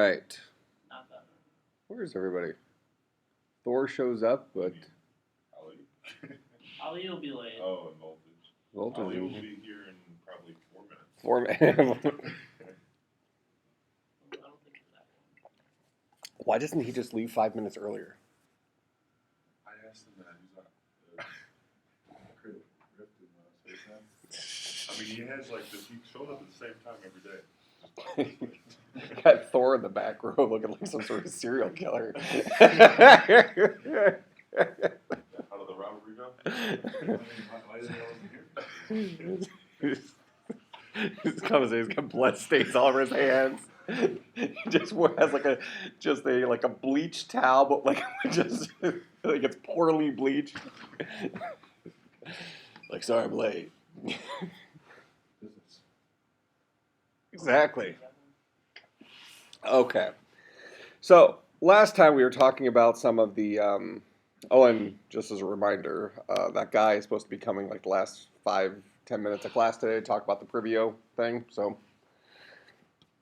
right. Not that. Where's everybody? Thor shows up, but Ali? Ali will be late. Oh, and Voltage. Voltage Ali will is- be here in probably 4 minutes. 4 minutes. I don't think it's that long. Why doesn't he just leave 5 minutes earlier? I asked him that. He's not. Rift in Space Nine. I mean, he has like this. He shows up at the same time every day. Got Thor in the back row looking like some sort of serial killer. How did the robbery go? Why didn't I wasn't here? He's coming. He's got blood stains all over his hands. He just has like a bleached towel, but like just like it's poorly bleached. Like, sorry, I'm late. Business. Exactly. Okay. So last time we were talking about some of the. Oh, and just as a reminder, that guy is supposed to be coming like the last 5-10 minutes of class today to talk about the Privio thing. So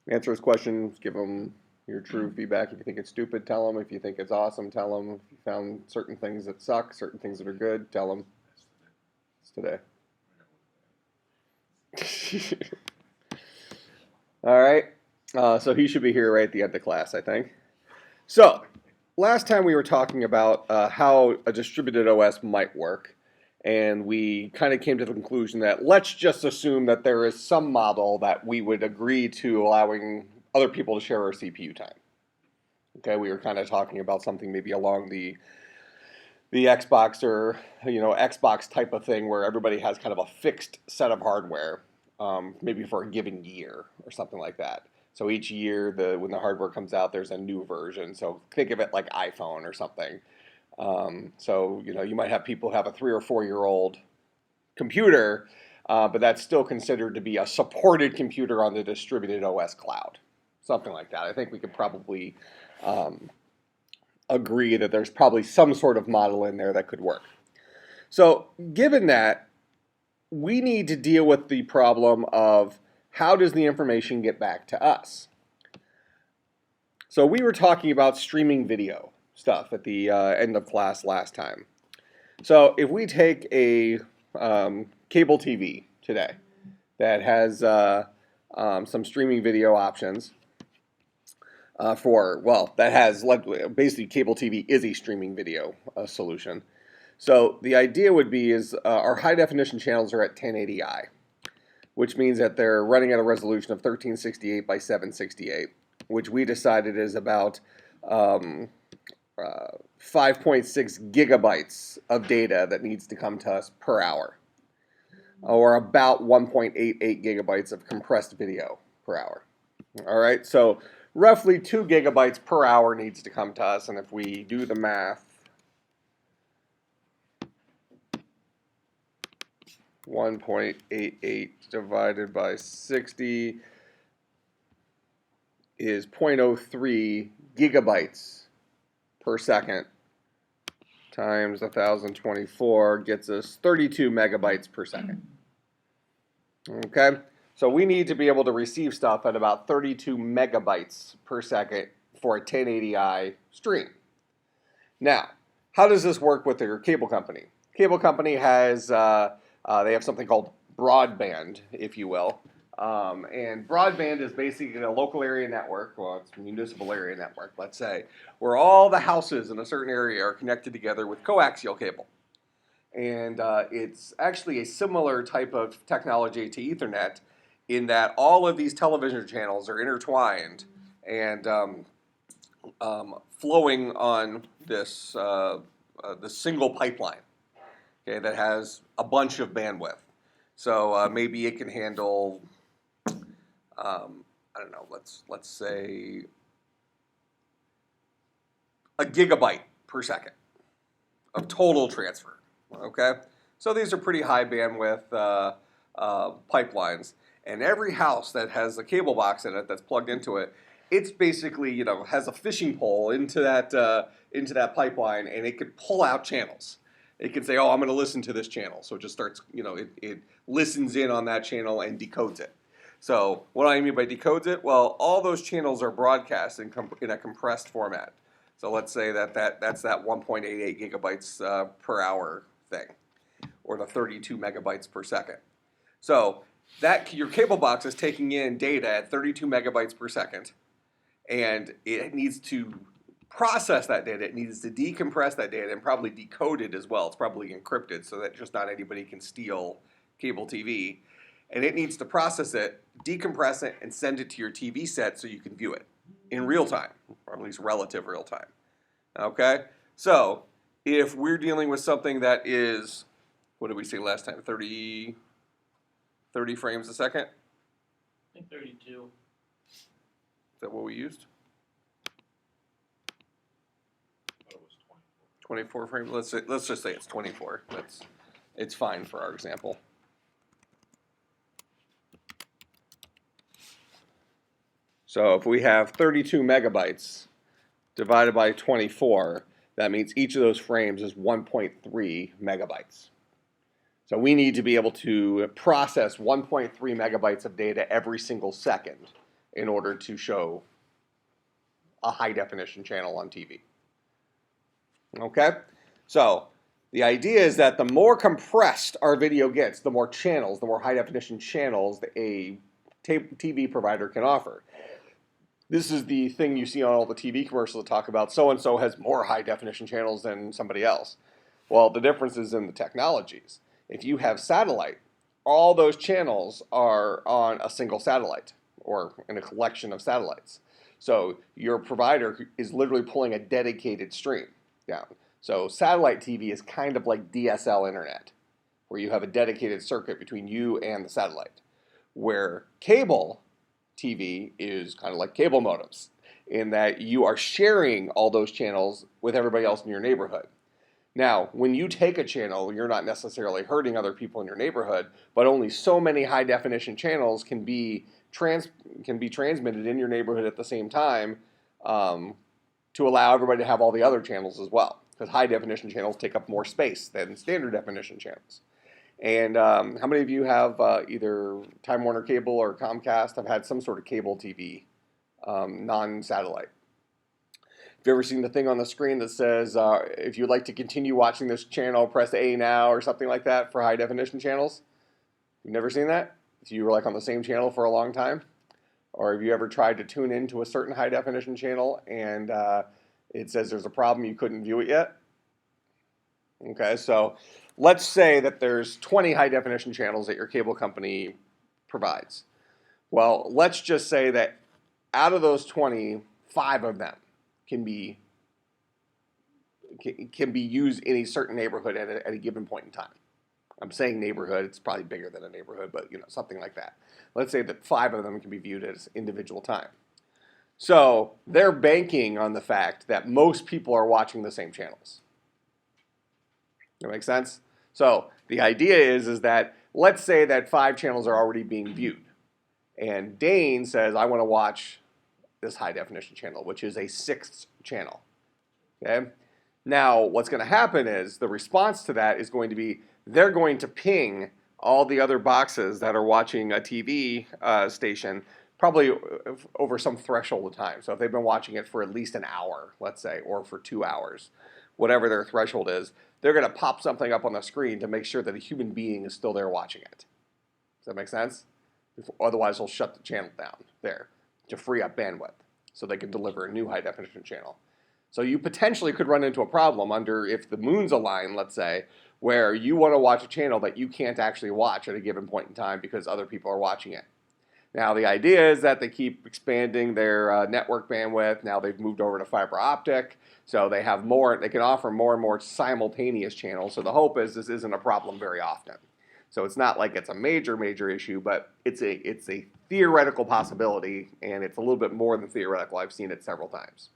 answer his questions, give him your true feedback. If you think it's stupid, tell him. If you think it's awesome, tell him. If you found certain things that suck, certain things that are good, tell him. It's today. All right. So he should be here right at the end of class, I think. So last time we were talking about how a distributed OS might work, and we kind of came to the conclusion that let's just assume that there is some model that we would agree to allowing other people to share our CPU time. Okay, we were kind of talking about something maybe along the Xbox or Xbox type of thing where everybody has kind of a fixed set of hardware, maybe for a given year or something like that. So each year, when the hardware comes out, there's a new version. So think of it like iPhone or something. So you might have people who have a 3 or 4 year old computer, but that's still considered to be a supported computer on the distributed OS cloud, something like that. I think we could probably agree that there's probably some sort of model in there that could work. So given that, we need to deal with the problem of how does the information get back to us? So we were talking about streaming video stuff at the end of class last time. So if we take a cable TV today that has some streaming video options basically cable TV is a streaming video solution. So the idea would be our high definition channels are at 1080i, which means that they're running at a resolution of 1368 by 768, which we decided is about 5.6 gigabytes of data that needs to come to us per hour, or about 1.88 gigabytes of compressed video per hour. All right, so roughly 2 gigabytes per hour needs to come to us, and if we do the math, 1.88 divided by 60 is 0.03 gigabytes per second times 1024 gets us 32 megabytes per second. Okay, so we need to be able to receive stuff at about 32 megabytes per second for a 1080i stream. Now, how does this work with your cable company? Cable company has they have something called broadband, if you will. And broadband is basically a local area network, well, it's a municipal area network, let's say, where all the houses in a certain area are connected together with coaxial cable. And it's actually a similar type of technology to Ethernet in that all of these television channels are intertwined and flowing on this single pipeline. Okay, that has a bunch of bandwidth. So maybe it can handle, I don't know, let's say a gigabyte per second of total transfer. Okay, so these are pretty high bandwidth pipelines, and every house that has a cable box in it that's plugged into it, it's basically has a fishing pole into that pipeline, and it could pull out channels. It can say, oh, I'm going to listen to this channel. So it just starts, it listens in on that channel and decodes it. So what do I mean by decodes it? Well, all those channels are broadcast in a compressed format. So let's say that's that 1.88 gigabytes per hour thing, or the 32 megabytes per second. So that your cable box is taking in data at 32 megabytes per second, and it needs to process that data. It needs to decompress that data and probably decode it as well. It's probably encrypted so that just not anybody can steal cable TV. And it needs to process it, decompress it, and send it to your TV set so you can view it in real time, or at least relative real time. Okay? So if we're dealing with something that is, what did we say last time? 30 frames a second? I think 32. Is that what we used? I thought it was 24. 24 frames. Let's just say it's 24. It's fine for our example. So if we have 32 megabytes divided by 24, that means each of those frames is 1.3 megabytes. So we need to be able to process 1.3 megabytes of data every single second in order to show a high definition channel on TV. Okay? So the idea is that the more compressed our video gets, the more channels, the more high definition channels that a TV provider can offer. This is the thing you see on all the TV commercials that talk about so-and-so has more high definition channels than somebody else. Well, the difference is in the technologies. If you have satellite, all those channels are on a single satellite or in a collection of satellites. So your provider is literally pulling a dedicated stream down. So satellite TV is kind of like DSL internet, where you have a dedicated circuit between you and the satellite. Where cable TV is kind of like cable modems, in that you are sharing all those channels with everybody else in your neighborhood. Now, when you take a channel, you're not necessarily hurting other people in your neighborhood, but only so many high definition channels can be transmitted in your neighborhood at the same time to allow everybody to have all the other channels as well. Because high definition channels take up more space than standard definition channels. And how many of you have either Time Warner Cable or Comcast have had some sort of cable TV, non-satellite? Have you ever seen the thing on the screen that says, if you'd like to continue watching this channel, press A now, or something like that for high definition channels? You've never seen that? If you were like on the same channel for a long time? Or have you ever tried to tune into a certain high definition channel and it says there's a problem, you couldn't view it yet? Okay, so let's say that there's 20 high definition channels that your cable company provides. Well, let's just say that out of those 20, 5 of them can be used in a certain neighborhood at a given point in time. I'm saying neighborhood, it's probably bigger than a neighborhood, but something like that. Let's say that 5 of them can be viewed as individual time. So they're banking on the fact that most people are watching the same channels. That make sense? So the idea is that let's say that 5 channels are already being viewed. And Dane says, I want to watch this high definition channel, which is a 6th channel. Okay? Now, what's going to happen is the response to that is going to be they're going to ping all the other boxes that are watching a TV station probably over some threshold of time. So if they've been watching it for at least an hour, let's say, or for 2 hours, whatever their threshold is, they're going to pop something up on the screen to make sure that a human being is still there watching it. Does that make sense? Otherwise, they'll shut the channel down there to free up bandwidth so they can deliver a new high definition channel. So you potentially could run into a problem under if the moons align, let's say, where you want to watch a channel that you can't actually watch at a given point in time because other people are watching it. Now, the idea is that they keep expanding their network bandwidth. Now they've moved over to fiber optic, so they have more. They can offer more and more simultaneous channels. So the hope is this isn't a problem very often. So it's not like it's a major issue, but it's a theoretical possibility, and it's a little bit more than theoretical. I've seen it several times.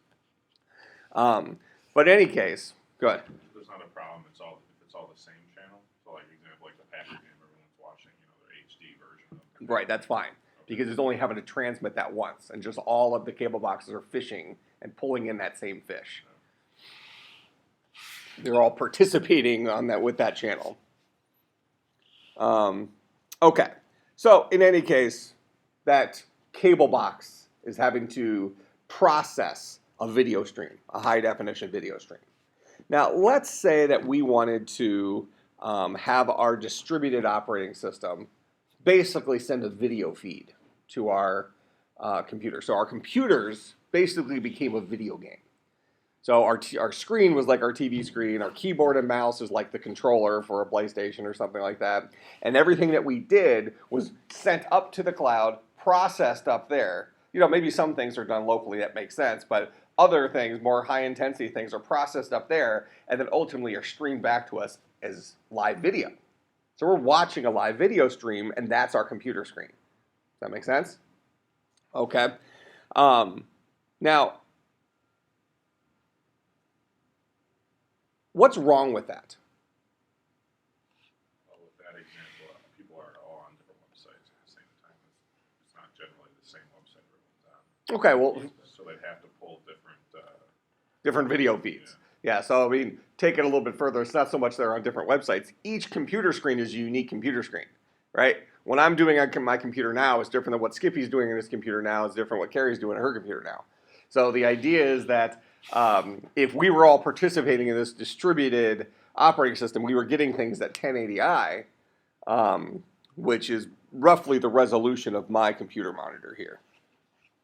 But in any case, good. There's not a problem. If it's all the same channel. So, like example, like the package game, everyone's watching, their HD version of it. Right, that's fine. Because it's only having to transmit that once, and just all of the cable boxes are fishing and pulling in that same fish. They're all participating on that with that channel. Okay, so in any case, that cable box is having to process a video stream, a high definition video stream. Now, let's say that we wanted to have our distributed operating system basically send a video feed to our computer. So our computers basically became a video game. So our screen was like our TV screen. Our keyboard and mouse is like the controller for a PlayStation or something like that. And everything that we did was sent up to the cloud, processed up there. You know, maybe some things are done locally, that makes sense, but other things, more high-intensity things, are processed up there and then ultimately are streamed back to us as live video. So we're watching a live video stream, and that's our computer screen. Does that make sense? Okay. Now, what's wrong with that? Well, with that example, people are all on different websites at the same time. It's not generally the same website everyone's on. Okay, well, So they'd have to pull different video feeds. Yeah, so I mean, take it a little bit further. It's not so much they're on different websites. Each computer screen is a unique computer screen, right? What I'm doing on my computer now is different than what Skippy's doing on his computer now. It's different what Carrie's doing on her computer now. So the idea is that if we were all participating in this distributed operating system, we were getting things at 1080i, which is roughly the resolution of my computer monitor here.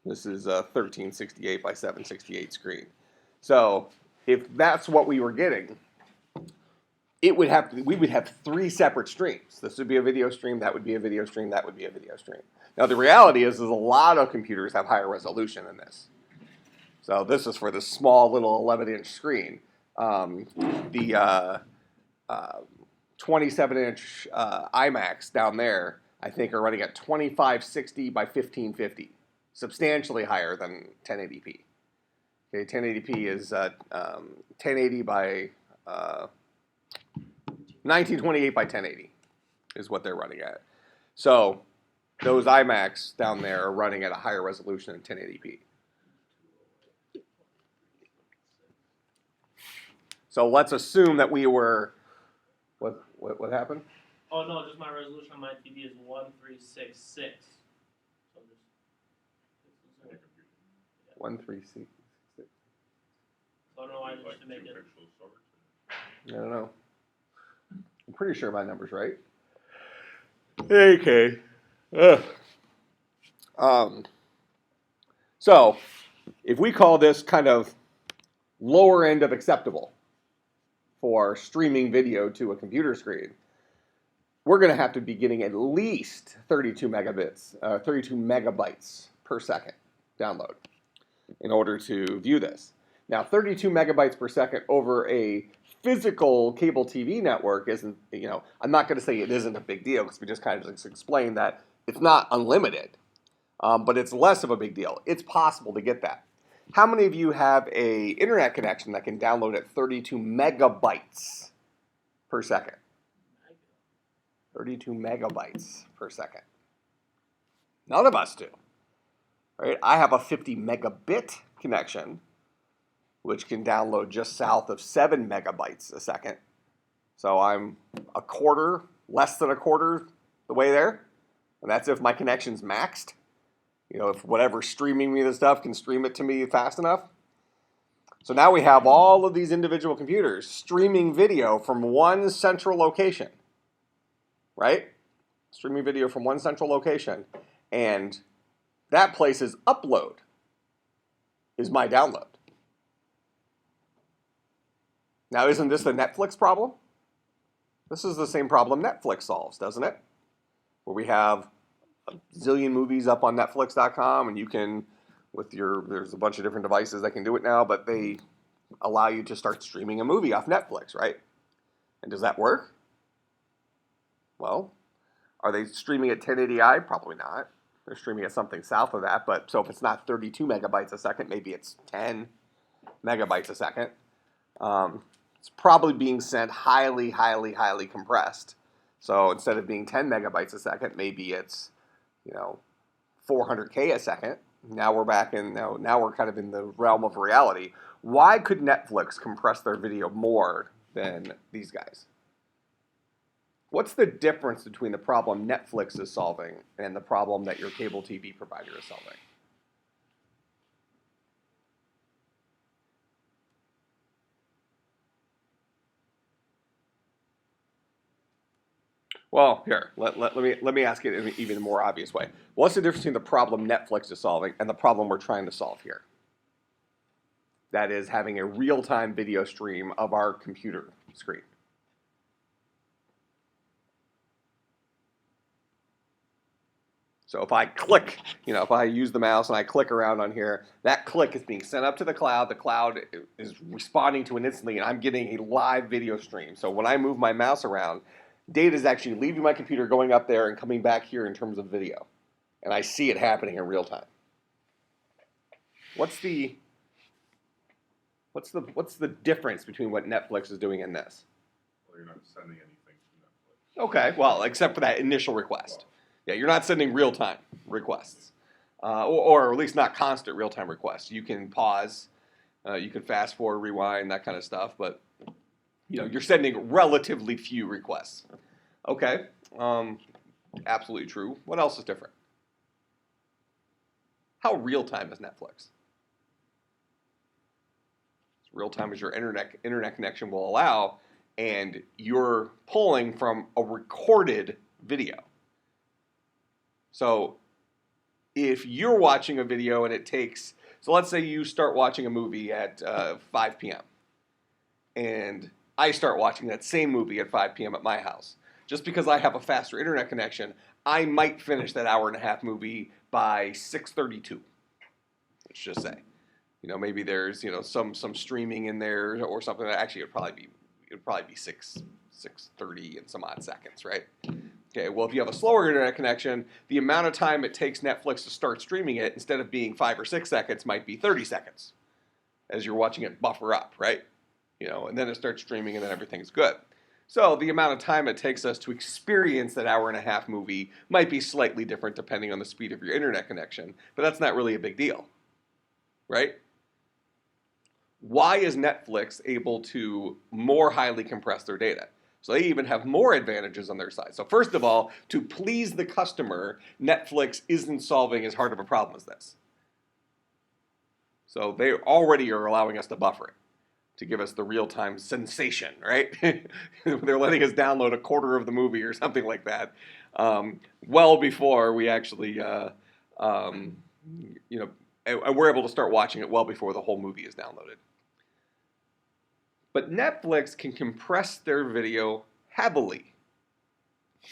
This is a 1368 by 768 screen. So if that's what we were getting, we would have 3 separate streams. This would be a video stream, that would be a video stream, that would be a video stream. Now the reality is a lot of computers have higher resolution than this. So this is for the small little 11-inch screen. The 27-inch iMacs down there, I think, are running at 2560 by 1550, substantially higher than 1080p. Okay, 1080p is 1080 by 1928 by 1080 is what they're running at. So those iMacs down there are running at a higher resolution than 1080p. So let's assume that we were, what happened? Oh no, just my resolution on my TV is 1366. So just 136. I don't know why I like just to make it. pixel storage. I don't know. I'm pretty sure my number's right. Okay. So if we call this kind of lower end of acceptable for streaming video to a computer screen, we're going to have to be getting at least 32 megabytes per second download in order to view this. Now, 32 megabytes per second over a physical cable TV network isn't, I'm not going to say it isn't a big deal because we just kind of just explained that it's not unlimited, but it's less of a big deal. It's possible to get that. How many of you have a internet connection that can download at 32 megabytes per second? 32 megabytes per second. None of us do. Right? I have a 50 megabit connection, which can download just south of 7 megabytes a second. So I'm less than a quarter the way there. And that's if my connection's maxed. If whatever's streaming me the stuff can stream it to me fast enough. So now we have all of these individual computers streaming video from one central location. Right? Streaming video from one central location. And that place's upload is my download. Now, isn't this the Netflix problem? This is the same problem Netflix solves, doesn't it? Where we have a zillion movies up on Netflix.com, and you can, there's a bunch of different devices that can do it now, but they allow you to start streaming a movie off Netflix, right? And does that work? Well, are they streaming at 1080i? Probably not. They're streaming at something south of that, but so if it's not 32 megabytes a second, maybe it's 10 megabytes a second. It's probably being sent highly, highly, highly compressed. So instead of being 10 megabytes a second, maybe it's, 400K a second. Now we're now we're kind of in the realm of reality. Why could Netflix compress their video more than these guys? What's the difference between the problem Netflix is solving and the problem that your cable TV provider is solving? Well, here, let me ask it in an even more obvious way. What's the difference between the problem Netflix is solving and the problem we're trying to solve here? That is having a real-time video stream of our computer screen. So if I click, if I use the mouse and I click around on here, that click is being sent up to the cloud. The cloud is responding to it instantly, and I'm getting a live video stream. So when I move my mouse around, data is actually leaving my computer, going up there, and coming back here in terms of video. And I see it happening in real time. What's the difference between what Netflix is doing and this? Well, you're not sending anything to Netflix. Okay, well, except for that initial request. Yeah, you're not sending real-time requests, or at least not constant real-time requests. You can pause, you can fast forward, rewind, that kind of stuff, but you're sending relatively few requests. Okay, absolutely true. What else is different? How real-time is Netflix? As real-time as your internet connection will allow, and you're pulling from a recorded video. So if you're watching a video and it takes, so let's say you start watching a movie at 5 p.m. and I start watching that same movie at 5 p.m. at my house. Just because I have a faster internet connection, I might finish that hour-and-a-half movie by 6:32. Let's just say. Maybe there's some streaming in there or something. Actually, it'd probably be 6:30 and some odd seconds, right? Okay, well, if you have a slower internet connection, the amount of time it takes Netflix to start streaming it, instead of being 5 or 6 seconds, might be 30 seconds as you're watching it buffer up, right? And then it starts streaming and then everything's good. So the amount of time it takes us to experience that hour-and-a-half movie might be slightly different depending on the speed of your internet connection, but that's not really a big deal, right? Why is Netflix able to more highly compress their data? So they even have more advantages on their side. So first of all, to please the customer, Netflix isn't solving as hard of a problem as this. So they already are allowing us to buffer it, to give us the real-time sensation, right? They're letting us download a quarter of the movie or something like that, well before we actually, and we're able to start watching it well before the whole movie is downloaded. But Netflix can compress their video heavily,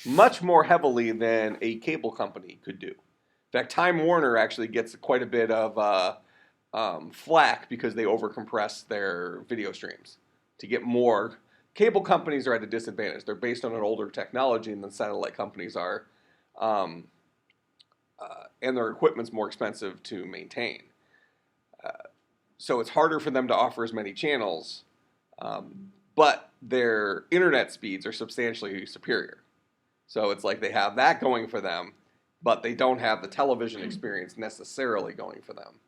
much more heavily than a cable company could do. In fact, Time Warner actually gets quite a bit of flack because they overcompress their video streams to get more. Cable companies are at a disadvantage. They're based on an older technology than satellite companies are, and their equipment's more expensive to maintain. So it's harder for them to offer as many channels. But their internet speeds are substantially superior. So it's like they have that going for them, but they don't have the television experience necessarily going for them.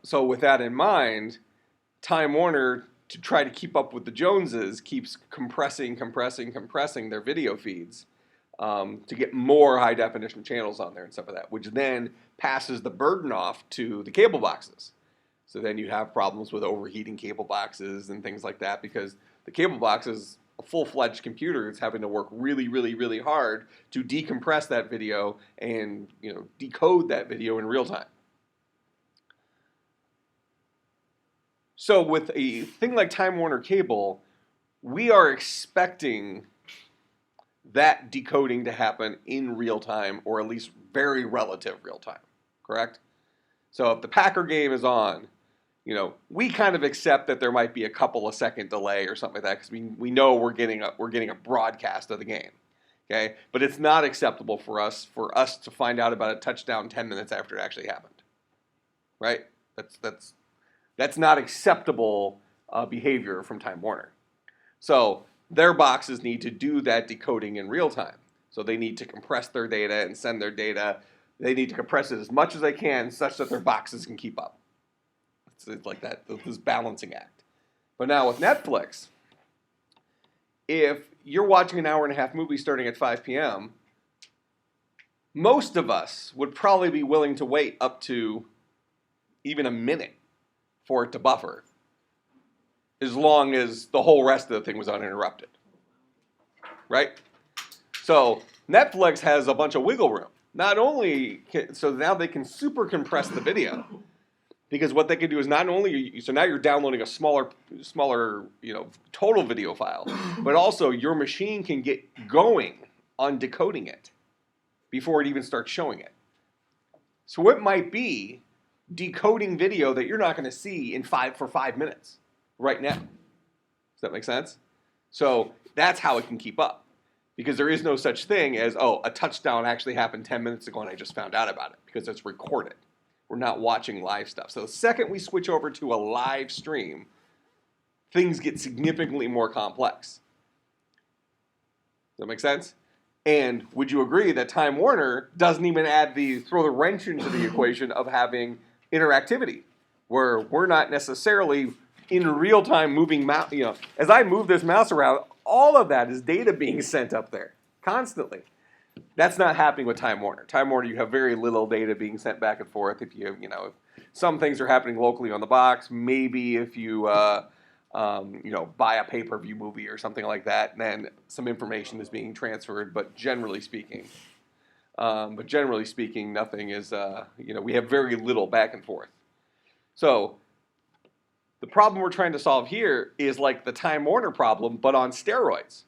So with that in mind, Time Warner, to try to keep up with the Joneses, keeps compressing their video feeds to get more high-definition channels on there and stuff like that, which then passes the burden off to the cable boxes. So then you have problems with overheating cable boxes and things like that because the cable box is a full-fledged computer. It's having to work really, really, really hard to decompress that video and decode that video in real time. So with a thing like Time Warner Cable, we are expecting that decoding to happen in real time, or at least very relative real time, correct? So if the Packer game is on, we kind of accept that there might be a couple of second delay or something like that because we know we're getting a broadcast of the game, okay? But it's not acceptable for us to find out about a touchdown 10 minutes after it actually happened, right? That's not acceptable behavior from Time Warner. So their boxes need to do that decoding in real time. So they need to compress their data and send their data. They need to compress it as much as they can such that their boxes can keep up. It's like that, this balancing act. But now with Netflix, if you're watching an hour and a half movie starting at 5 p.m., most of us would probably be willing to wait up to even a minute for it to buffer, as long as the whole rest of the thing was uninterrupted, right? So Netflix has a bunch of wiggle room. Not only so now they can super compress the video, because what they can do is not only so now you're downloading a smaller total video file, but also your machine can get going on decoding it before it even starts showing it. So it might be decoding video that you're not going to see for 5 minutes right now. Does that make sense? So that's how it can keep up. Because there is no such thing as, oh, a touchdown actually happened 10 minutes ago and I just found out about it, because it's recorded. We're not watching live stuff. So the second we switch over to a live stream, things get significantly more complex. Does that make sense? And would you agree that Time Warner doesn't even throw the wrench into the equation of having interactivity, where we're not necessarily in real time moving mouse. As I move this mouse around, all of that is data being sent up there constantly. That's not happening with Time Warner. Time Warner, you have very little data being sent back and forth. If if some things are happening locally on the box, maybe if you buy a pay-per-view movie or something like that, then some information is being transferred. But generally speaking, nothing is. We have very little back and forth. So the problem we're trying to solve here is like the Time Warner problem, but on steroids.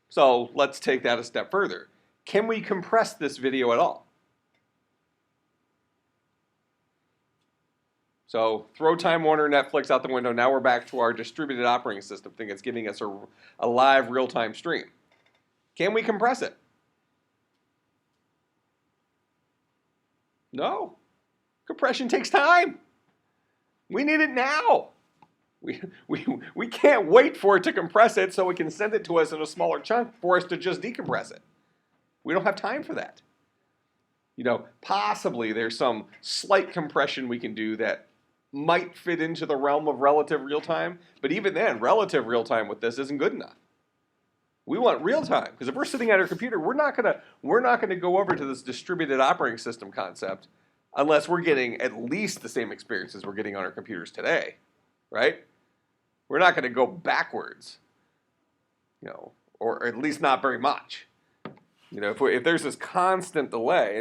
So let's take that a step further. Can we compress this video at all? So throw Time Warner, Netflix out the window. Now we're back to our distributed operating system thing. It's giving us a live real-time stream. Can we compress it? No. Compression takes time. We need it now. We can't wait for it to compress it so it can send it to us in a smaller chunk for us to just decompress it. We don't have time for that. Possibly there's some slight compression we can do that might fit into the realm of relative real time, but even then, relative real time with this isn't good enough. We want real time, because if we're sitting at our computer, we're not gonna go over to this distributed operating system concept unless we're getting at least the same experiences we're getting on our computers today, right? We're not going to go backwards, or at least not very much. If there's this constant delay,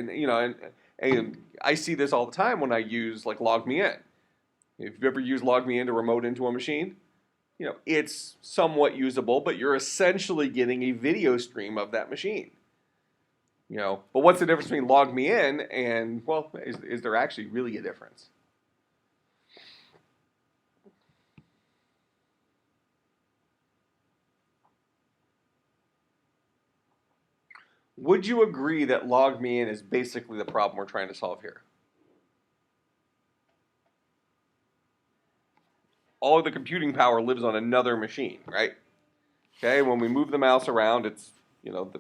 and I see this all the time when I use like LogMeIn. If you've ever used LogMeIn to remote into a machine, it's somewhat usable, but you're essentially getting a video stream of that machine. But what's the difference between LogMeIn and, well, is there actually really a difference? Would you agree that LogMeIn is basically the problem we're trying to solve here? All of the computing power lives on another machine, right? Okay, when we move the mouse around, it's,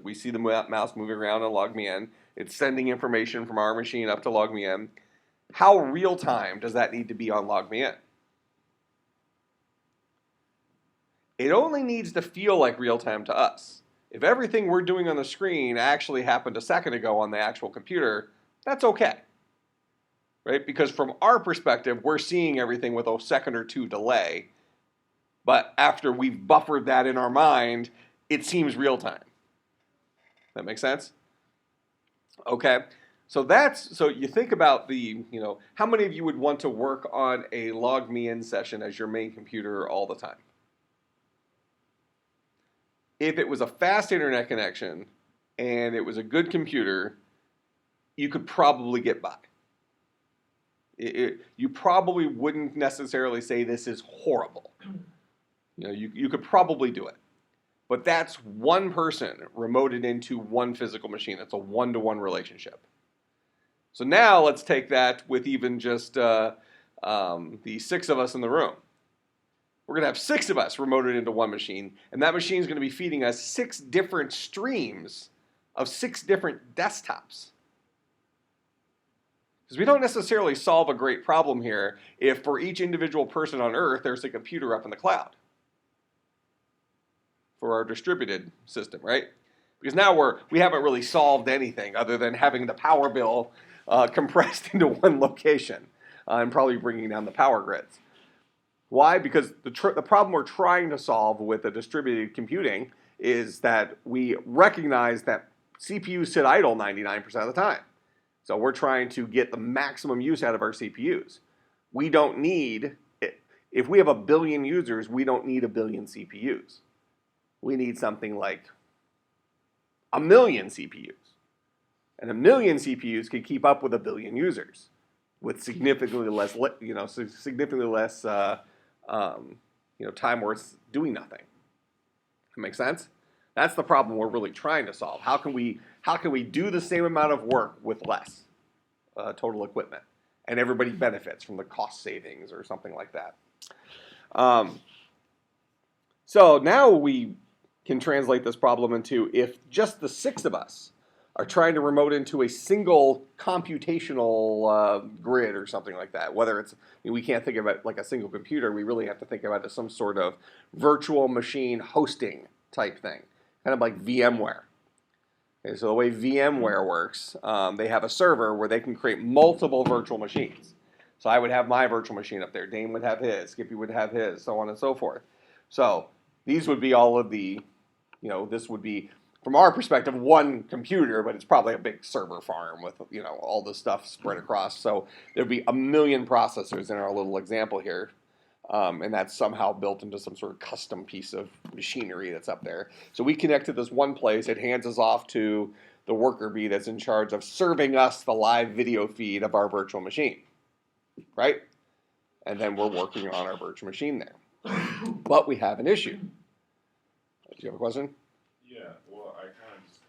we see the mouse moving around on LogMeIn. It's sending information from our machine up to LogMeIn. How real time does that need to be on LogMeIn? It only needs to feel like real time to us. If everything we're doing on the screen actually happened a second ago on the actual computer, that's okay, right? Because from our perspective, we're seeing everything with a second or two delay. But after we've buffered that in our mind, it seems real time. That make sense? Okay. So you think about how many of you would want to work on a LogMeIn session as your main computer all the time? If it was a fast internet connection and it was a good computer, you could probably get by. You probably wouldn't necessarily say this is horrible. You could probably do it. But that's one person remoted into one physical machine. It's a one-to-one relationship. So now let's take that with even just the 6 of us in the room. We're going to have 6 of us remoted into one machine, and that machine is going to be feeding us 6 different streams of 6 different desktops. Because we don't necessarily solve a great problem here if for each individual person on Earth there's a computer up in the cloud. for our distributed system, right? Because now we haven't really solved anything other than having the power bill compressed into one location and probably bringing down the power grids. Why? Because the problem we're trying to solve with the distributed computing is that we recognize that CPUs sit idle 99% of the time. So we're trying to get the maximum use out of our CPUs. We don't need, if we have 1 billion users, we don't need 1 billion CPUs. We need something like 1 million CPUs. And 1 million CPUs can keep up with 1 billion users with significantly less, time where it's doing nothing. That makes sense? That's the problem we're really trying to solve. How can we do the same amount of work with less total equipment, and everybody benefits from the cost savings or something like that? So now we can translate this problem into, if just the 6 of us are trying to remote into a single computational grid or something like that, whether it's, we can't think of it like a single computer, we really have to think about it as some sort of virtual machine hosting type thing, kind of like VMware. Okay, so the way VMware works, they have a server where they can create multiple virtual machines. So I would have my virtual machine up there, Dane would have his, Skippy would have his, so on and so forth. So these would be all of the, this would be, from our perspective, one computer, but it's probably a big server farm with, all this stuff spread across. So there'd be 1 million processors in our little example here. And that's somehow built into some sort of custom piece of machinery that's up there. So we connect to this one place, it hands us off to the worker bee that's in charge of serving us the live video feed of our virtual machine, right? And then we're working on our virtual machine there. But we have an issue. Do you have a question? Yeah, well, I kind of just,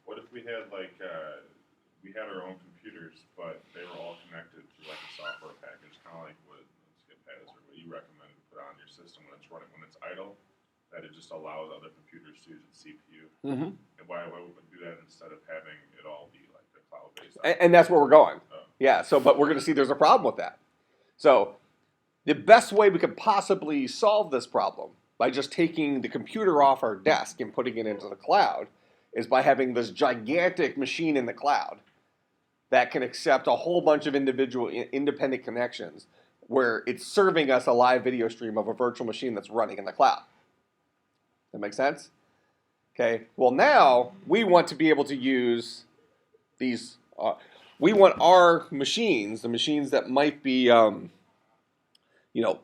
what if we had we had our own computers, but they were all connected through like a software package, kind of like what Skip has or what you recommend to put on your system when it's running, when it's idle, that it just allows other computers to use its CPU. Mm-hmm. And why would we do that instead of having it all be like the cloud-based? And that's where we're going. Oh. Yeah, but we're going to see there's a problem with that. So the best way we could possibly solve this problem by just taking the computer off our desk and putting it into the cloud is by having this gigantic machine in the cloud that can accept a whole bunch of individual independent connections where it's serving us a live video stream of a virtual machine that's running in the cloud. That make sense? Okay, well now we want to be able to use these, we want our machines, the machines that might be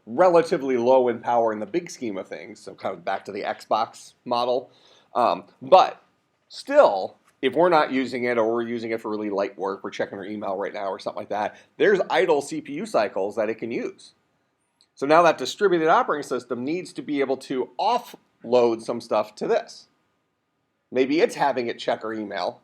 relatively low in power in the big scheme of things, so kind of back to the Xbox model. But still, if we're not using it or we're using it for really light work, we're checking our email right now or something like that, there's idle CPU cycles that it can use. So now that distributed operating system needs to be able to offload some stuff to this. Maybe it's having it check our email.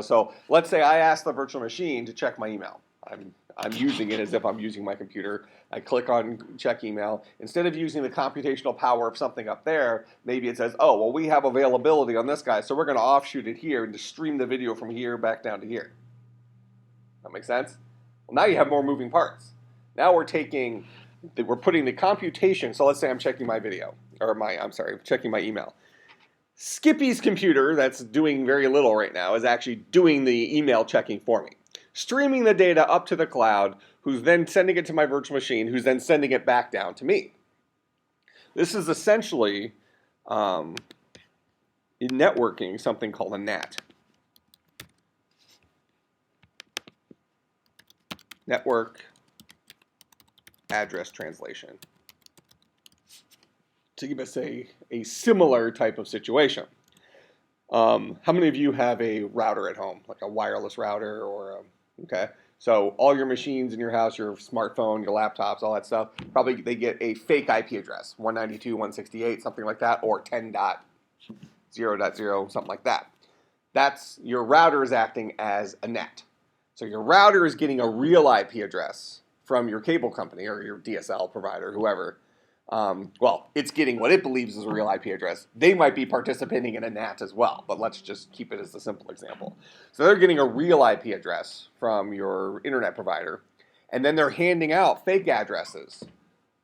So let's say I ask the virtual machine to check my email. I'm using it as if I'm using my computer. I click on check email. Instead of using the computational power of something up there, maybe it says, oh, well, we have availability on this guy, so we're going to offshoot it here and just stream the video from here back down to here. That makes sense? Well, now you have more moving parts. Now we're putting the computation, so let's say I'm checking my video, checking my email. Skippy's computer, that's doing very little right now, is actually doing the email checking for me. Streaming the data up to the cloud, who's then sending it to my virtual machine, who's then sending it back down to me. This is essentially, in networking, something called a NAT. Network Address Translation. To give us a similar type of situation. How many of you have a router at home, like a wireless router or okay? So all your machines in your house, your smartphone, your laptops, all that stuff, probably they get a fake IP address, 192.168, something like that, or 10.0.0, something like that. That's your router is acting as a NAT. So your router is getting a real IP address from your cable company or your DSL provider, whoever. It's getting what it believes is a real IP address. They might be participating in a NAT as well, but let's just keep it as a simple example. So they're getting a real IP address from your internet provider, and then they're handing out fake addresses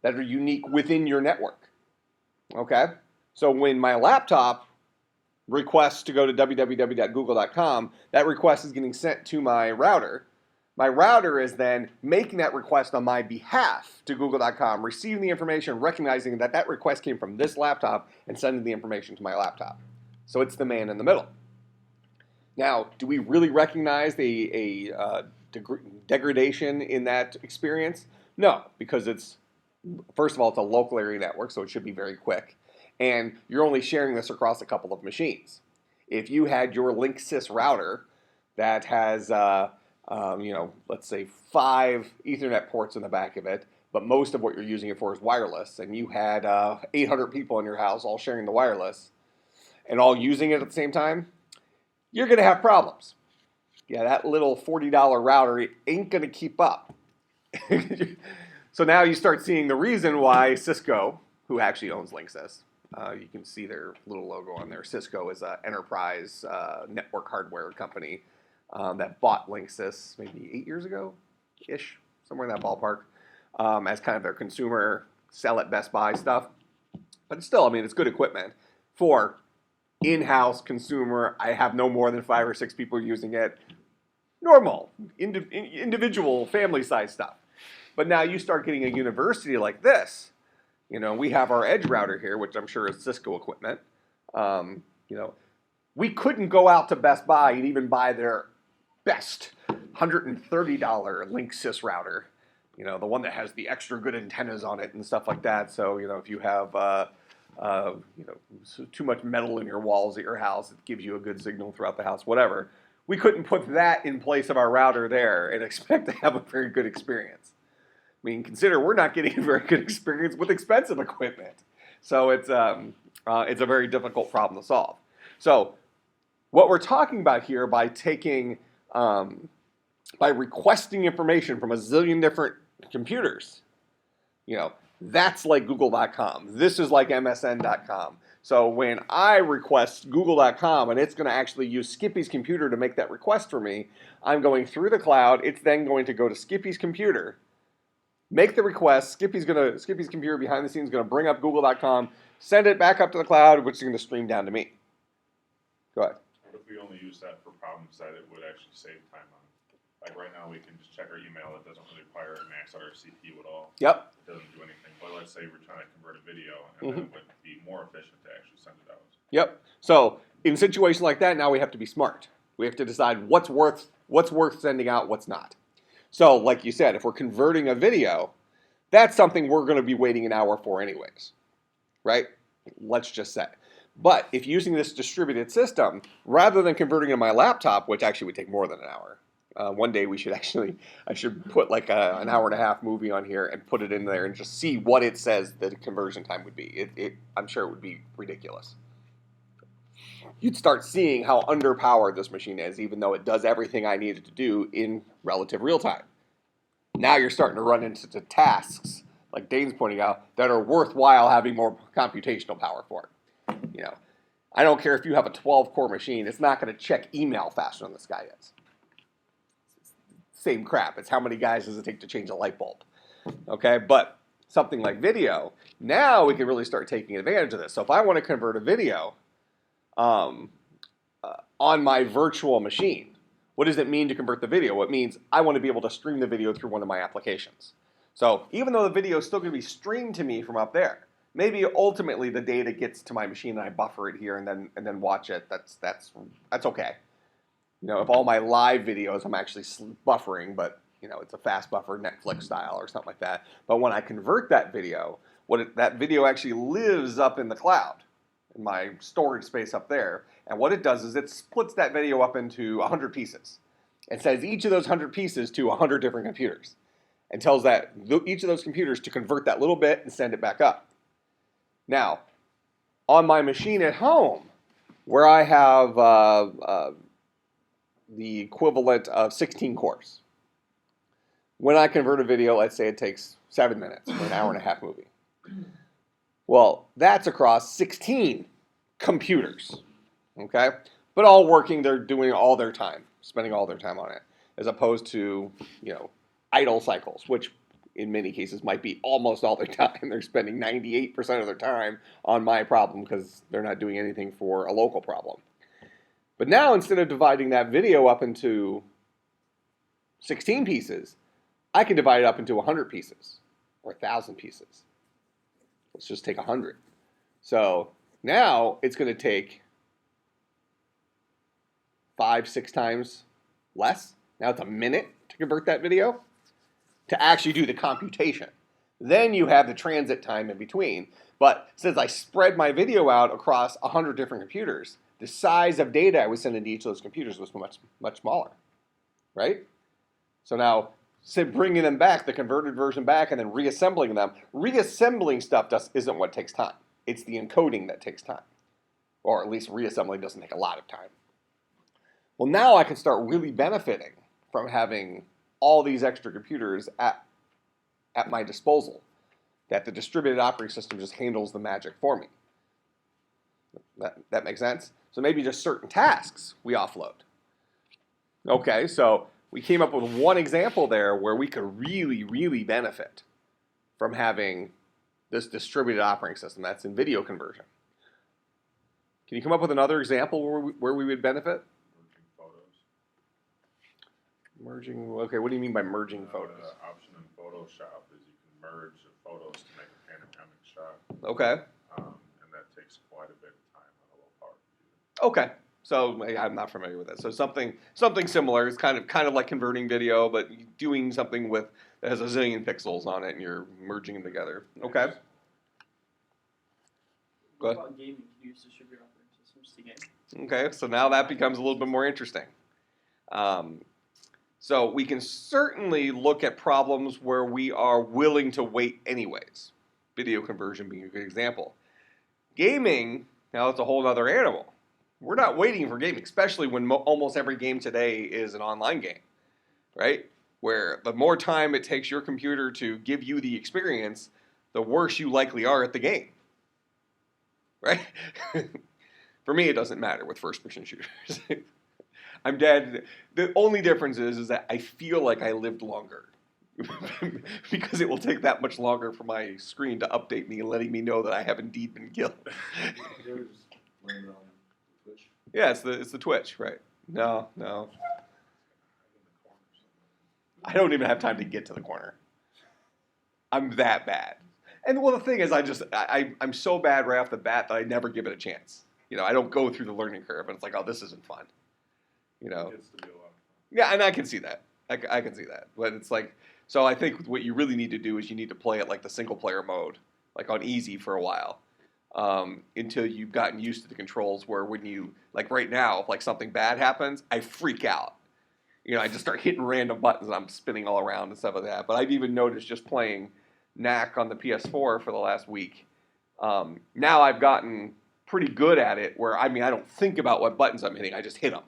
that are unique within your network. Okay? So when my laptop requests to go to www.google.com, that request is getting sent to my router. My router is then making that request on my behalf to google.com, receiving the information, recognizing that that request came from this laptop, and sending the information to my laptop. So it's the man in the middle. Now, do we really recognize a degradation in that experience? No, because it's, first of all, it's a local area network, so it should be very quick. And you're only sharing this across a couple of machines. If you had your Linksys router that has, let's say 5 Ethernet ports in the back of it, but most of what you're using it for is wireless, and you had 800 people in your house all sharing the wireless and all using it at the same time, you're going to have problems. Yeah, that little $40 router ain't going to keep up. So now you start seeing the reason why Cisco, who actually owns Linksys, you can see their little logo on there. Cisco is an enterprise network hardware company that bought Linksys maybe 8 years ago-ish, somewhere in that ballpark, as kind of their consumer sell at Best Buy stuff. But still, I mean, it's good equipment for in-house consumer. I have no more than 5 or 6 people using it. Normal, individual, family-size stuff. But now you start getting a university like this. We have our Edge router here, which I'm sure is Cisco equipment. We couldn't go out to Best Buy and even buy their best $130 Linksys router. The one that has the extra good antennas on it and stuff like that. So, if you have, too much metal in your walls at your house, it gives you a good signal throughout the house, whatever. We couldn't put that in place of our router there and expect to have a very good experience. I mean, consider we're not getting a very good experience with expensive equipment. So it's a very difficult problem to solve. So what we're talking about here by taking, by requesting information from a zillion different computers, that's like Google.com. This is like MSN.com. So when I request Google.com and it's going to actually use Skippy's computer to make that request for me, I'm going through the cloud. It's then going to go to Skippy's computer, make the request. Skippy's computer behind the scenes is going to bring up Google.com, send it back up to the cloud, which is going to stream down to me. Go ahead. What if we only use that for problems that it would actually save time on? Like right now, we can just check our email. It doesn't really require a max out our CPU at all. Yep. It doesn't do anything. But let's say we're trying to convert a video, and then it would be more efficient to actually send it out. Yep. So in a situation like that, now we have to be smart. We have to decide what's worth sending out, what's not. So like you said, if we're converting a video, that's something we're going to be waiting an hour for anyways, right? Let's just say. But if using this distributed system, rather than converting to my laptop, which actually would take more than an hour, one day I should put like an hour and a half movie on here and put it in there and just see what it says the conversion time would be. I'm sure it would be ridiculous. You'd start seeing how underpowered this machine is, even though it does everything I needed to do in relative real time. Now you're starting to run into the tasks, like Dane's pointing out, that are worthwhile having more computational power for. I don't care if you have a 12-core machine, it's not going to check email faster than this guy is. Same crap. It's how many guys does it take to change a light bulb? Okay, but something like video, now we can really start taking advantage of this. So if I want to convert a video on my virtual machine, what does it mean to convert the video? It means I want to be able to stream the video through one of my applications. So even though the video is still going to be streamed to me from up there, maybe ultimately the data gets to my machine and I buffer it here and then watch it. That's okay. If all my live videos I'm actually buffering, but it's a fast buffer, Netflix style or something like that. But when I convert that video, that video actually lives up in the cloud, in my storage space up there. And what it does is it splits that video up into 100 pieces and sends each of those 100 pieces to 100 different computers and tells each of those computers to convert that little bit and send it back up. Now, on my machine at home, where I have the equivalent of 16 cores, when I convert a video, let's say it takes 7 minutes for an hour and a half movie. Well, that's across 16 computers, okay? But all working, they're doing all their time, spending all their time on it, as opposed to, idle cycles, which in many cases might be almost all their time. They're spending 98% of their time on my problem because they're not doing anything for a local problem. But now, instead of dividing that video up into 16 pieces, I can divide it up into 100 pieces or 1,000 pieces. Let's just take 100. So now it's going to take 5-6 times less. Now it's a minute to convert that video to actually do the computation. Then you have the transit time in between. But since I spread my video out across 100 different computers, the size of data I was sending to each of those computers was much, much smaller, right? So now, bringing them back, the converted version back, and then reassembling them, reassembling stuff isn't what takes time. It's the encoding that takes time. Or at least reassembling doesn't take a lot of time. Well, now I can start really benefiting from having all these extra computers at my disposal, that the distributed operating system just handles the magic for me. That makes sense? So maybe just certain tasks we offload. Okay, so we came up with one example there where we could really, really benefit from having this distributed operating system. That's in video conversion. Can you come up with another example where we would benefit? Merging photos. Merging, okay, what do you mean by merging photos? The option in Photoshop is you can merge the photos to make a panoramic shot. Okay. And that takes quite a bit of time on a low power computer. Okay. So I'm not familiar with that. So something similar. It's kind of like converting video, but doing something that has a zillion pixels on it, and you're merging them together. Okay. Go ahead. What about gaming? Can you use distributed operating systems to game? Okay. So now that becomes a little bit more interesting. So we can certainly look at problems where we are willing to wait anyways. Video conversion being a good example. Gaming, now it's a whole other animal. We're not waiting for gaming, especially when almost every game today is an online game, right? Where the more time it takes your computer to give you the experience, the worse you likely are at the game, right? For me, it doesn't matter with first-person shooters. I'm dead. The only difference is that I feel like I lived longer because it will take that much longer for my screen to update me and letting me know that I have indeed been killed. They were just laying it on Twitch. Yeah, it's the Twitch, right? No. I don't even have time to get to the corner. I'm that bad. And well, the thing is, I'm so bad right off the bat that I never give it a chance. You know, I don't go through the learning curve, and it's like, oh, this isn't fun. You know. It gets to be a lot of fun. Yeah, and I can see that. I can see that. But it's like, so I think what you really need to do is you need to play it like the single player mode, like on easy for a while, until you've gotten used to the controls. Where when you, like right now, if like something bad happens, I freak out. You know, I just start hitting random buttons and I'm spinning all around and stuff like that. But I've even noticed just playing Knack on the PS4 for the last week. Now I've gotten pretty good at it where, I mean, I don't think about what buttons I'm hitting. I just hit them.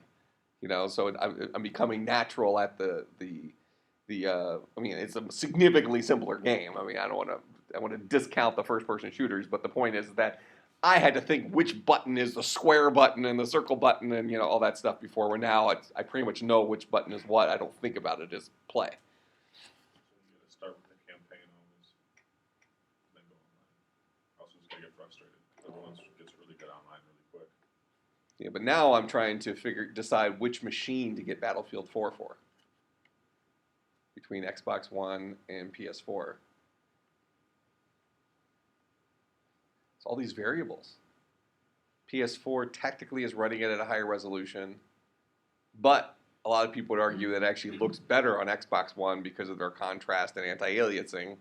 You know, so I'm becoming natural at the I mean, it's a significantly simpler game. I mean, I want to discount the first-person shooters, but the point is that I had to think which button is the square button and the circle button and, you know, all that stuff before, where now I pretty much know which button is what. I don't think about it, just play. So you gotta start with the campaign always, then go online. Also, just gotta get frustrated. Everyone gets really good online really quick. Yeah, but now I'm trying to decide which machine to get Battlefield 4 for. Between Xbox One and PS4. It's all these variables. PS4 technically is running it at a higher resolution, but a lot of people would argue that it actually looks better on Xbox One because of their contrast and anti-aliasing.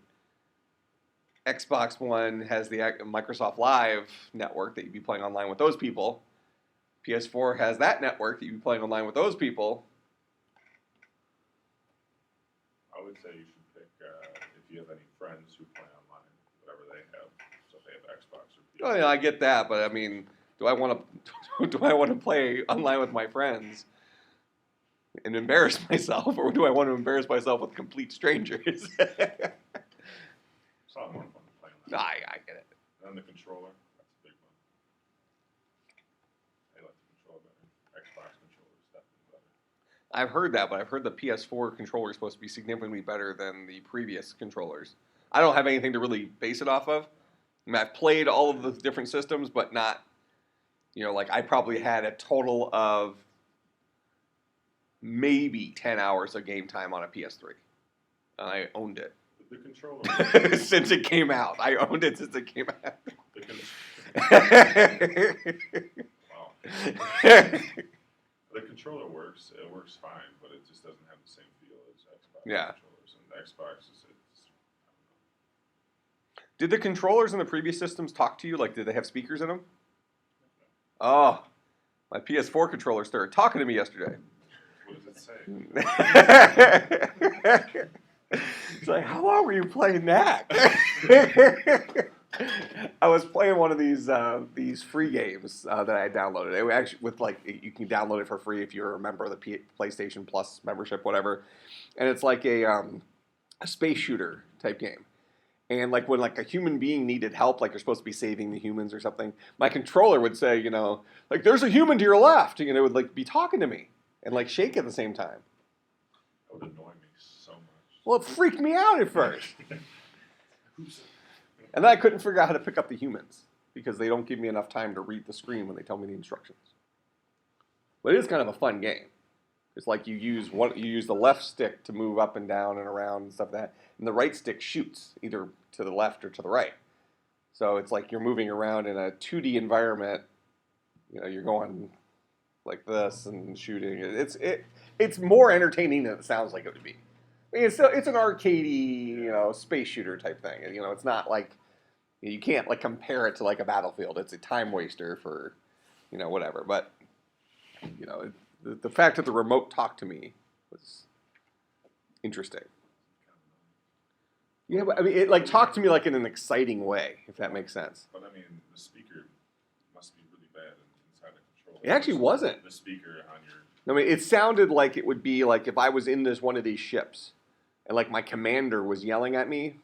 Xbox One has the Microsoft Live network that you'd be playing online with those people. PS4 has that network that you'd be playing online with those people. I would say you should pick if you have any friends who play online, whatever they have. So if they have Xbox or PS. Oh yeah, I get that, but I mean, do I want to play online with my friends and embarrass myself, or do I want to embarrass myself with complete strangers? It's a lot more fun to play online. I get it. And the controller, that's a big one. I like the controller better. Xbox controller is definitely better. I've heard that, but I've heard the PS4 controller is supposed to be significantly better than the previous controllers. I don't have anything to really base it off of. I mean, I've played all of the different systems, but not, like I probably had a total of maybe 10 hours of game time on a PS3. I owned it. The controller. Since it came out. I owned it since it came out. The con- wow. The controller works. It works fine, but it just doesn't have the same feel as Xbox Yeah. controllers. And the Xbox is Did the controllers in the previous systems talk to you? Like, did they have speakers in them? Oh, my PS4 controller started talking to me yesterday. what does it say? It's like, how long were you playing that? I was playing one of these free games that I downloaded. It actually with like you can download it for free if you're a member of the PlayStation Plus membership, whatever. And it's like a space shooter type game. And like when like a human being needed help, like you're supposed to be saving the humans or something, my controller would say, like there's a human to your left, and it would like be talking to me and like shake at the same time. That would annoy me so much. Well, it freaked me out at first. And then I couldn't figure out how to pick up the humans because they don't give me enough time to read the screen when they tell me the instructions. But it is kind of a fun game. It's like you use the left stick to move up and down and around and stuff like that, and the right stick shoots either to the left or to the right. So it's like you're moving around in a 2D environment. You're going like this and shooting. It's more entertaining than it sounds like it would be. I mean, it's an arcadey, space shooter type thing. And, it's not like you can't like compare it to like a Battlefield. It's a time waster for, whatever. But, the fact that the remote talked to me was interesting. Yeah, but I mean, it like talked to me like in an exciting way, if that makes sense. But I mean, the speaker must be really bad inside the controller. It actually wasn't. The speaker on your. I mean, it sounded like it would be like if I was in one of these ships, and like my commander was yelling at me.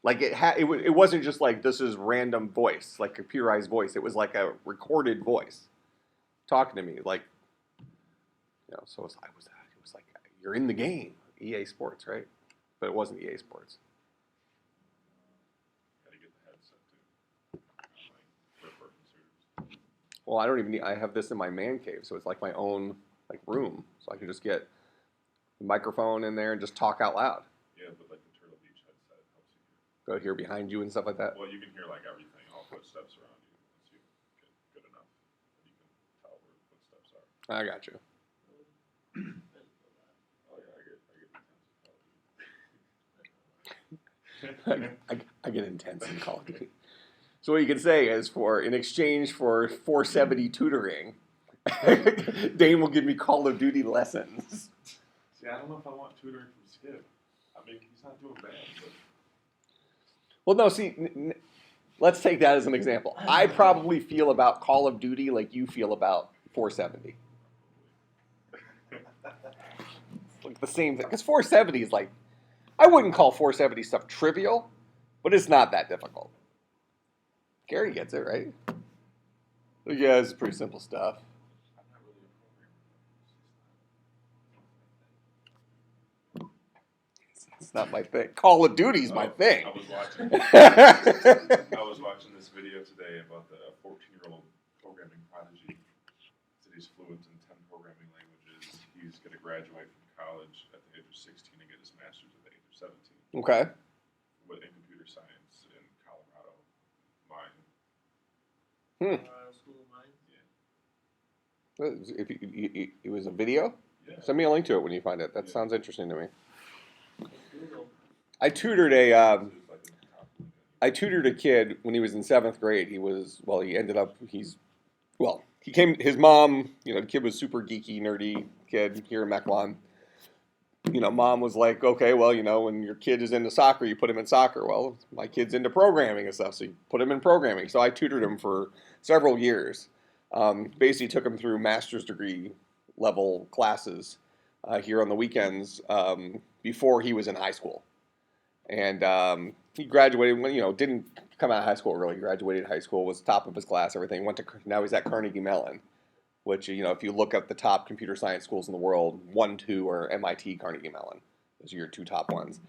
Like it wasn't just like this is random voice, like computerized voice. It was like a recorded voice talking to me, like. So it was like you're in the game, EA Sports, right? But it wasn't EA Sports. Gotta get the headset too. Like third-person shooters. Well, I don't even need. I have this in my man cave, so it's like my own like room, so I can just get the microphone in there and just talk out loud. Yeah, but like the Turtle Beach headset helps you hear. Go hear behind you and stuff like that. Well, you can hear like everything, all footsteps around you once you get good enough that you can tell where the footsteps are. I got you. Oh yeah, I get intense in Call of Duty. So what you can say is in exchange for 470 tutoring, Dane will give me Call of Duty lessons. See, I don't know if I want tutoring from Skip. I mean, he's not doing bad, but Well, no, see, let's take that as an example. I probably feel about Call of Duty like you feel about 470. Like the same thing. Because 470 is like, I wouldn't call 470 stuff trivial, but it's not that difficult. Gary gets it, right? Yeah, it's pretty simple stuff. I'm not really a programmer. It's not my thing. Call of Duty's my thing. I was watching. Yeah, I was watching this video today about the 14-year-old programming prodigy. Said he's fluent in 10 programming languages. He's going to graduate from college at the age of 16 and get his master's at the age of 17. okay. In computer science in Colorado. Mine. School of Mines. If it was a video, Yeah. send me a link to it when you find it. That Yeah. sounds interesting to me. Google. I tutored It was like in the top 100. I tutored a kid when he was in 7th grade. He came, his mom, the kid was super geeky, nerdy kid here in Mequon. Mom was like, okay, well, when your kid is into soccer, you put him in soccer. Well, my kid's into programming and stuff, so you put him in programming. So I tutored him for several years. Basically took him through master's degree level classes here on the weekends before he was in high school. And he graduated when, didn't come out of high school early. Graduated high school, was top of his class, everything. Now he's at Carnegie Mellon. which, you know, if you look up the top computer science schools in the world, 1, 2 are MIT, Carnegie Mellon. Those are your 2 top ones.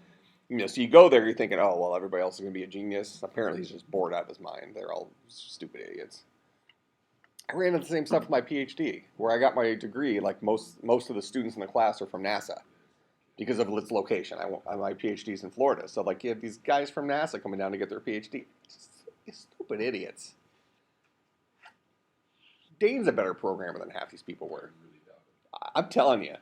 You know, so you go there, you're thinking, oh, well, everybody else is going to be a genius. Apparently, he's just bored out of his mind. They're all stupid idiots. I ran into the same stuff with my PhD, where I got my degree. Like most of the students in the class are from NASA because of its location. My PhD's in Florida, so like you have these guys from NASA coming down to get their PhD. Stupid idiots. Dane's a better programmer than half these people were. I'm telling you,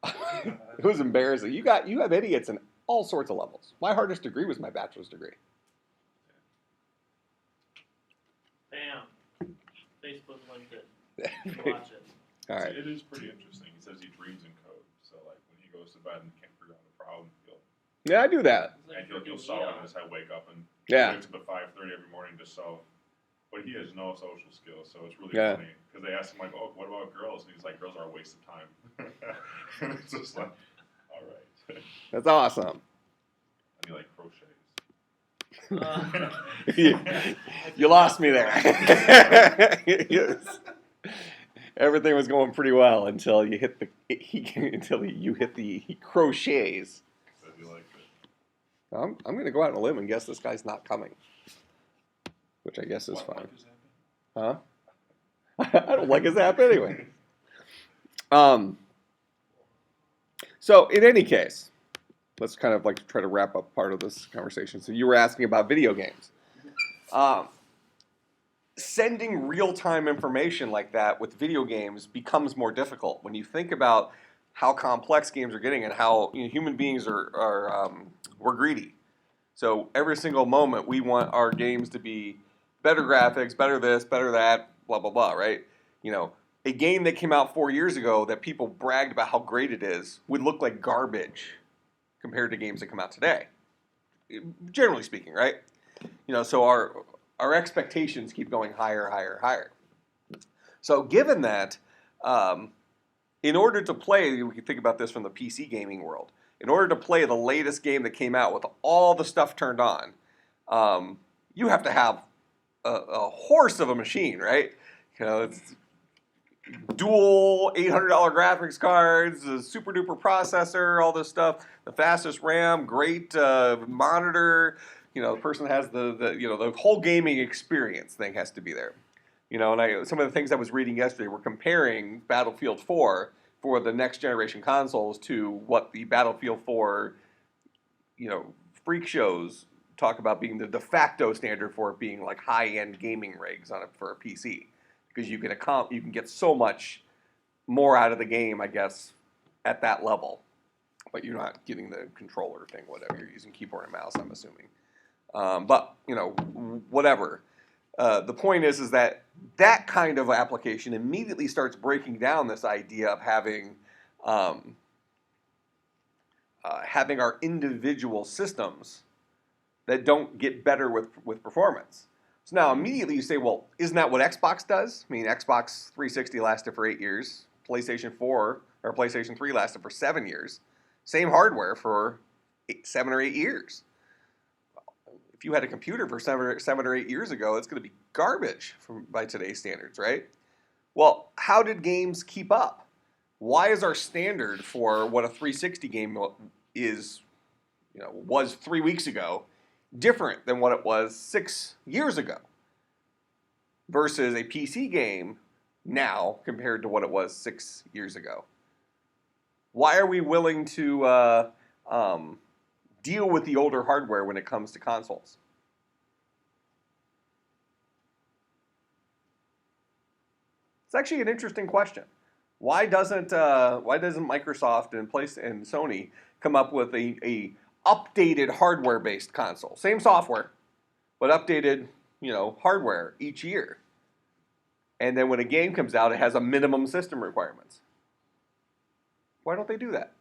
it was embarrassing. You have idiots in all sorts of levels. My hardest degree was my bachelor's degree. Bam. Facebook linked it. Watch it. All right. It is pretty interesting. He says he dreams in code. So like when he goes to bed and can't figure out a problem, Yeah, I do that. It's like he'll freaking solve it Neo. in his head, wake up and Yeah. wakes up at 5:30 every morning to solve. But he has no social skills, so it's really Yeah. funny. Because they asked him like, "Oh, what about girls?" And he's like, "Girls are a waste of time." And it's just like, all right. That's awesome. And he like crochets. You lost me there. Yes. Everything was going pretty well until you hit he crochets. Said he liked it. I'm gonna go out on a limb and guess this guy's not coming, which I guess is What fine. is happening? Huh? I don't like his app anyway. So in any case, let's kind of like try to wrap up part of this conversation. So you were asking about video games. Sending real-time information like that with video games becomes more difficult when you think about how complex games are getting and how, you know, human beings we're greedy. So every single moment we want our games to be better graphics, better this, better that, blah blah blah, right? You know, a game that came out 4 years ago that people bragged about how great it is would look like garbage compared to games that come out today. Generally speaking, right? You know, so our expectations keep going higher, higher, higher. So given that, in order to play, we can think about this from the PC gaming world. In order to play the latest game that came out with all the stuff turned on, you have to have a horse of a machine, right? You know, it's dual $800 graphics cards, a super duper processor, all this stuff, the fastest RAM, great monitor. You know, the person that has the whole gaming experience thing has to be there. You know, and some of the things I was reading yesterday were comparing Battlefield 4 for the next generation consoles to what the Battlefield 4, you know, freak shows talk about being the de facto standard for it being like high-end gaming rigs on it for a PC, because you can get so much more out of the game, I guess, at that level, but you're not getting the controller thing, whatever. You're using keyboard and mouse, I'm assuming. But you know, whatever. The point is that kind of application immediately starts breaking down this idea of having our individual systems that don't get better with performance. So now immediately you say, well, isn't that what Xbox does? I mean, Xbox 360 lasted for 8 years. PlayStation 4 or PlayStation 3 lasted for 7 years. Same hardware for 7 or 8 years. If you had a computer for 7 or 8 years ago, it's going to be garbage by today's standards, right? Well, how did games keep up? Why is our standard for what a 360 game was 3 weeks ago different than what it was 6 years ago versus a PC game now compared to what it was 6 years ago? Why are we willing to deal with the older hardware when it comes to consoles? It's actually an interesting question. Why doesn't Microsoft and Sony come up with a updated hardware-based console? Same software, but updated, you know, hardware each year. And then when a game comes out, it has a minimum system requirements. Why don't they do that?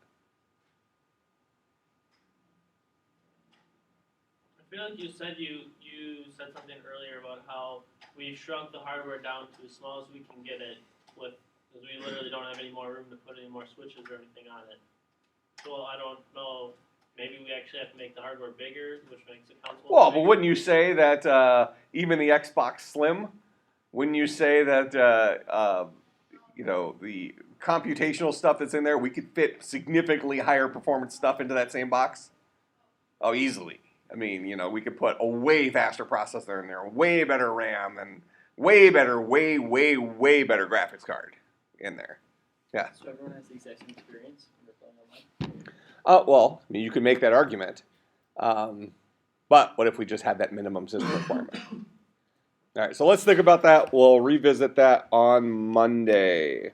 I feel like you said something earlier about how we shrunk the hardware down to as small as we can get it with, because we literally don't have any more room to put any more switches or anything on it. So I don't know. Maybe we actually have to make the hardware bigger, which makes the console. Well, but bigger. wouldn't you say that even the Xbox Slim Wouldn't you say that you know, the computational stuff that's in there, we could fit significantly higher performance stuff into that same box? Oh, easily. I mean, you know, we could put a way faster processor in there, way better RAM, and way better, way better graphics card in there. Yeah. So everyone has the exact same experience when they're playing online? Well, I mean, you could make that argument. But what if we just had that minimum system requirement? All right, so let's think about that. We'll revisit that on Monday.